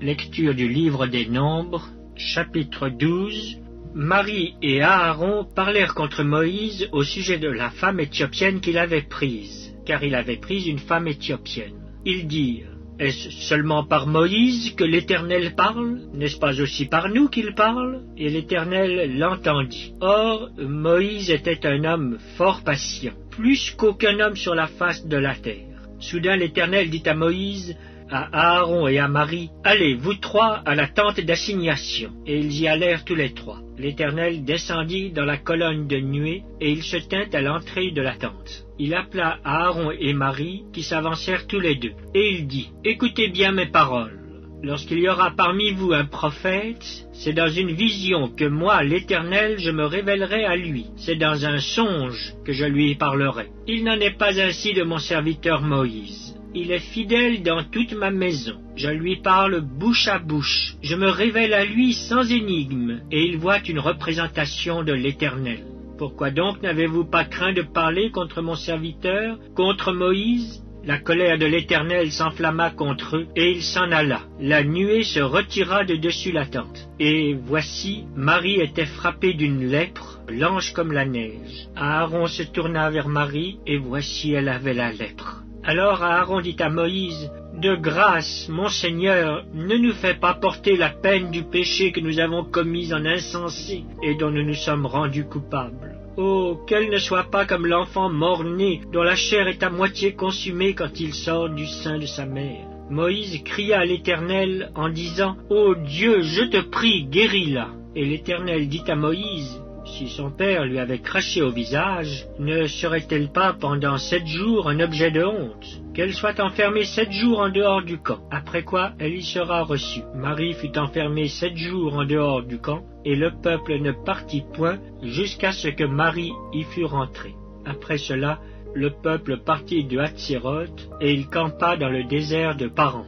Lecture du livre des Nombres, chapitre 12. Marie et Aaron parlèrent contre Moïse au sujet de la femme éthiopienne qu'il avait prise, car il avait pris une femme éthiopienne. Ils dirent: Est-ce seulement par Moïse que l'Éternel parle? N'est-ce pas aussi par nous qu'il parle? Et l'Éternel l'entendit. Or, Moïse était un homme fort patient, plus qu'aucun homme sur la face de la terre. Soudain l'Éternel dit à Moïse, à Aaron et à Marie: Allez, vous trois, à la tente d'assignation. Et ils y allèrent tous les trois. L'Éternel descendit dans la colonne de nuée, et il se tint à l'entrée de la tente. Il appela Aaron et Marie, qui s'avancèrent tous les deux, et il dit: Écoutez bien mes paroles. Lorsqu'il y aura parmi vous un prophète, c'est dans une vision que moi, l'Éternel, je me révélerai à lui. C'est dans un songe que je lui parlerai. Il n'en est pas ainsi de mon serviteur Moïse. Il est fidèle dans toute ma maison. Je lui parle bouche à bouche. Je me révèle à lui sans énigme, et il voit une représentation de l'Éternel. Pourquoi donc n'avez-vous pas craint de parler contre mon serviteur, contre Moïse? La colère de l'Éternel s'enflamma contre eux, et il s'en alla. La nuée se retira de dessus la tente. Et voici, Marie était frappée d'une lèpre, blanche comme la neige. Aaron se tourna vers Marie, et voici elle avait la lèpre. Alors Aaron dit à Moïse: De grâce, mon Seigneur, ne nous fais pas porter la peine du péché que nous avons commis en insensé et dont nous nous sommes rendus coupables. Oh, qu'elle ne soit pas comme l'enfant mort-né dont la chair est à moitié consumée quand il sort du sein de sa mère. Moïse cria à l'Éternel en disant: Ô Dieu, je te prie, guéris-la. Et l'Éternel dit à Moïse: Si son père lui avait craché au visage, ne serait-elle pas pendant 7 jours un objet de honte? Qu'elle soit enfermée 7 jours en dehors du camp, après quoi elle y sera reçue. Marie fut enfermée 7 jours en dehors du camp, et le peuple ne partit point jusqu'à ce que Marie y fût rentrée. Après cela, le peuple partit de Hatséroth, et il campa dans le désert de Paran.